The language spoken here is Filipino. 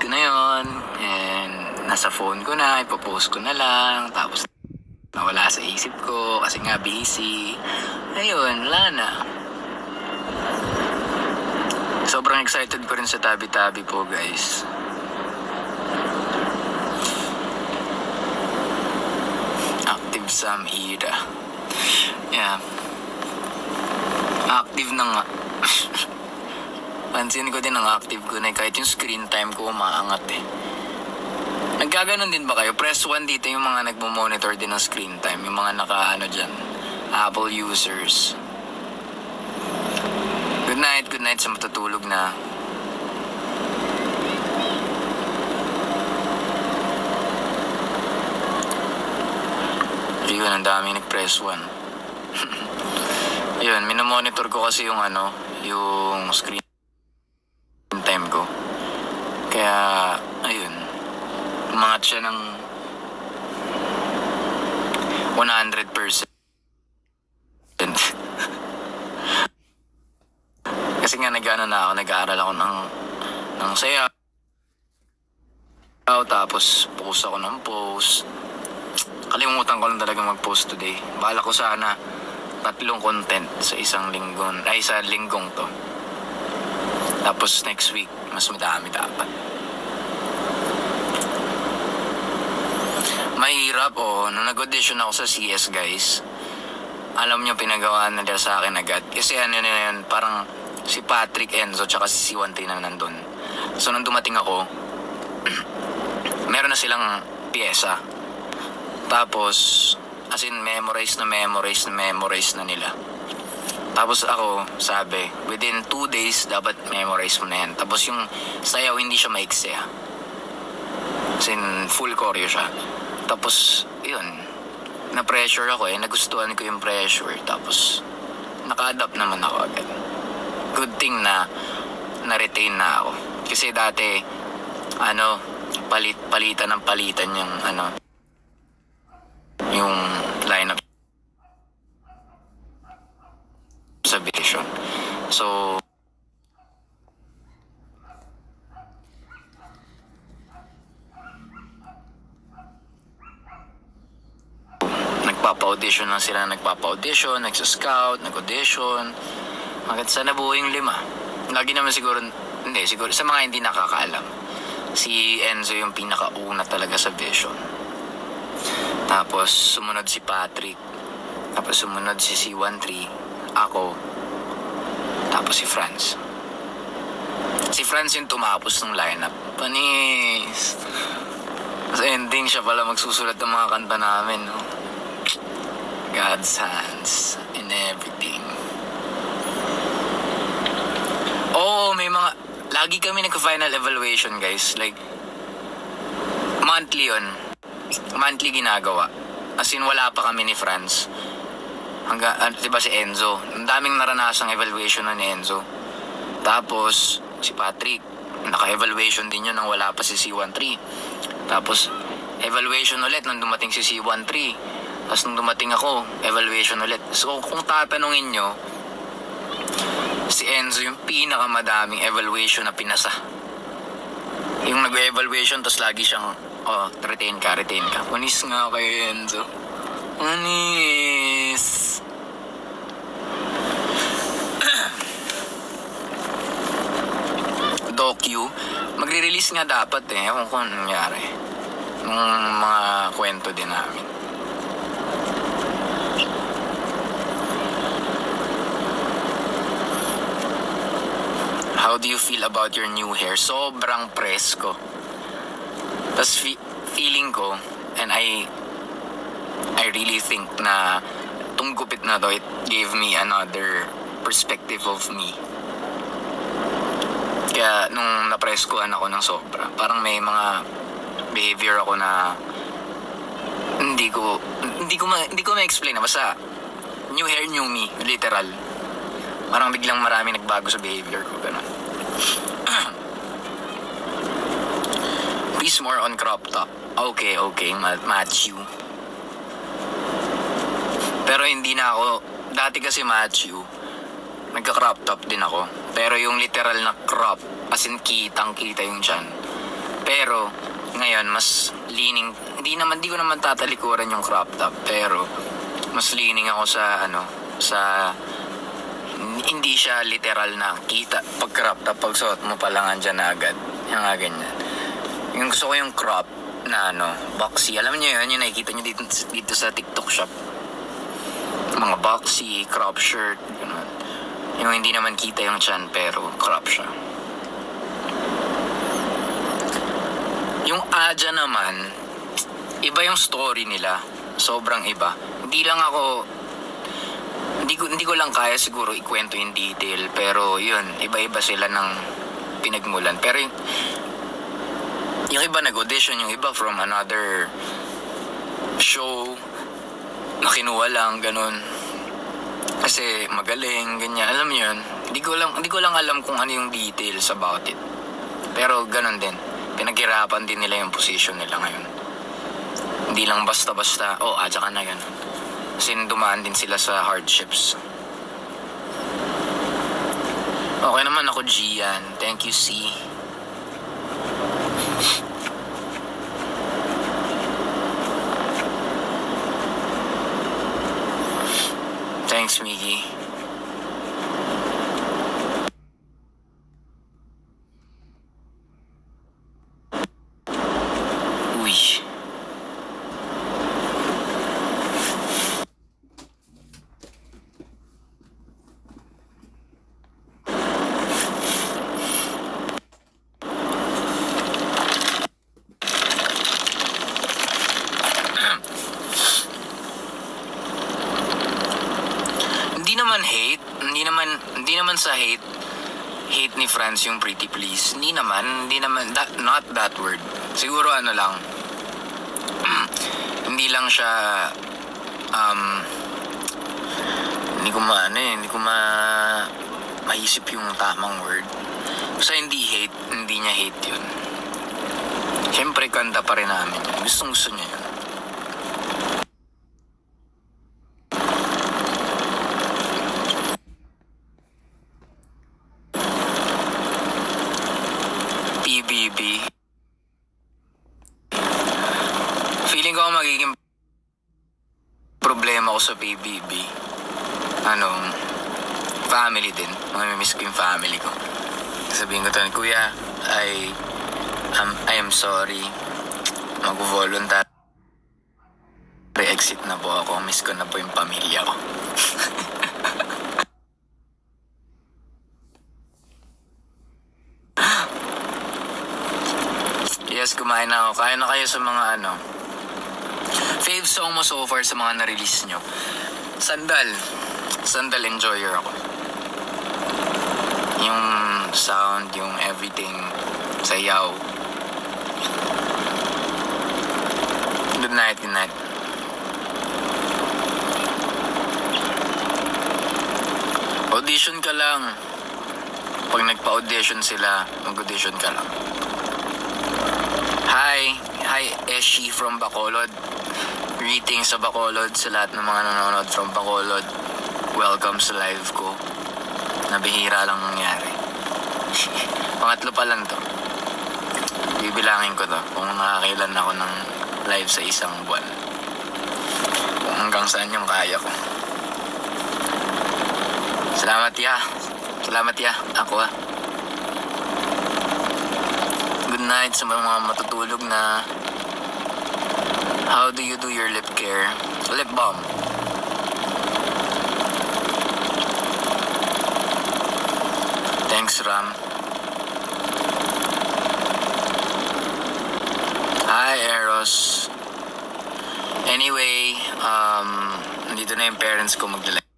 ko na yon, and nasa phone ko na, ipopost ko na lang, tapos nawala sa isip ko kasi nga busy. Ayun, wala na. Sobrang excited ko rin sa tabi-tabi po, guys. Active Sam Ira. Yeah. Active na nga. Pansin ko din ang active ko na kahit yung screen time ko umaangat eh. Nagkaganon din ba kayo? Press 1 dito yung mga nagmo-monitor din ng screen time. Yung mga naka-ano dyan, Apple users. Good night sa matutulog na. Ayun, ang dami nag-press 1. Ayun, minomonitor ko kasi yung yung screen time ko. Kaya, ayun, umangat siya ng 100%. Kasi nga nag-aaral ako ng sayaw. Tapos post ako ng post. Kalimutan ko lang talaga mag-post today. Bala ko sana 3 content sa sa linggong to. Tapos next week, mas madami dapat. Mahirap nung nag-audition ako sa CS, guys. Alam nyo, pinagawa nila sa akin agad. Kasi na yun, parang si Patrick, Enzo, tsaka si C13 na nandun. So nung dumating ako, meron na silang pyesa. Tapos, as in, memorize na nila. Tapos ako, sabi, within 2 days, dapat memorize mo na yan. Tapos yung sayaw, hindi siya maiksi. As in, full choreo siya. Tapos, yun, na-pressure ako nagustuhan ko yung pressure. Tapos, naka-adapt naman ako agad. Good thing na na-retain na ako. Kasi dati, palitan yung lineup sa Vision. So, nagpapa-audition lang sila, nagsa-scout, nag-audition. Hanggat sa nabuo yung 5. Lagi naman siguro sa mga hindi nakakaalam, si Enzo yung pinakauna talaga sa Vision. Tapos sumunod si Patrick. Tapos sumunod si C13, ako. Tapos si Franz. Si Franz yung tumapos ng lineup. Panis. Sa ending siya pala magsusulat ng mga kanta namin, no? God's hands in everything. May mga... Lagi kami nagka-final evaluation, guys. Like, monthly yun. Monthly ginagawa. As in, wala pa kami ni Franz. Diba si Enzo? Ang daming naranasang evaluation na ni Enzo. Tapos, si Patrick. Naka-evaluation din yun nang wala pa si C13. Tapos, evaluation ulit nung dumating si C13. Tapos nung dumating ako, evaluation ulit. So, kung tatanungin nyo, si Enzo yung pinakamadaming evaluation na pinasa. Yung nag-evaluation, tapos lagi siyang, retain ka. Panis nga kay Enzo. Panis. Docu, magre-release nga dapat ewan ko anong nangyari. Nung mga kwento din namin. How do you feel about your new hair? Sobrang presko. Tapos feeling ko, and I really think na itong gupit na to, it gave me another perspective of me. Kaya nung napreskohan ako ng sobra, parang may mga behavior ako na hindi ko ma-explain na. Basta new hair, new me, literal. Parang biglang marami nagbago sa behavior ko, ganun. Please more on crop top. Okay, match you. Pero hindi na ako, dati kasi match you, nagka-crop top din ako. Pero yung literal na crop, as in kitang-kita yung tiyan. Pero, ngayon, mas leaning, di ko naman tatalikuran yung crop top, pero, mas leaning ako sa, sa, hindi siya literal na kita. Pag crop top, pag suot mo pa lang andyan na agad. Yung nga ganyan. Yung gusto ko yung crop na, boxy. Alam niyo yun, yung nakikita niyo dito sa TikTok shop. Mga boxy, crop shirt, gano'n. Yung hindi naman kita yung chan, pero crop siya. Yung Aja naman, iba yung story nila. Sobrang iba. Hindi ko lang kaya siguro ikwento in detail. Pero yun, iba-iba sila ng pinagmulan. Pero yung iba nag-audition, yung iba from another show na kinuha lang, ganun. Kasi magaling, ganyan. Alam mo yun, hindi ko lang alam kung ano yung details about it. Pero ganun din. Pinaghirapan din nila yung position nila ngayon. Hindi lang basta-basta, Aja ka na ganun. Kasi dumaan din sila sa hardships. Okay naman ako, Gian. Thank you, C. Thanks, Miggy. Uy. Hindi naman sa hate ni Franz yung Pretty Please. Hindi naman, not that word. Siguro lang, hindi lang siya, hindi ko maisip yung tamang word. Basta hindi niya hate yun. Siyempre, kanta pa rin namin yun. Gusto niya yun. PBB. Feeling ko magiging problema ko sa PBB. Family din. Mamimiss ko yung family ko. Sabihin ko to, Kuya, I am sorry. Mag-voluntary exit na po ako. Miss ko na po yung pamilya ko. Yes, kumain na ako. Kaya na kayo sa mga fave song mo so far sa mga na-release nyo. Sandal enjoyer ako. Yung sound, yung everything, sayaw. Good night. Audition ka lang. Pag nagpa-audition sila, mag-audition ka lang. Hi Eshi from Bacolod. Greetings sa Bacolod, sa lahat ng mga nanonood from Bacolod. Welcome sa live ko. Nabihira lang nangyari. Pangatlo pa lang to. Bibilangin ko to kung nakakailan ako ng live sa isang buwan. Kung hanggang saan yung kaya ko. Salamat ya. Ako Good night sa mga matutulog na. How do you do your lip care? Lip balm. Thanks, Ram. Hi, Eros. Anyway, nandito na yung parents ko magdala.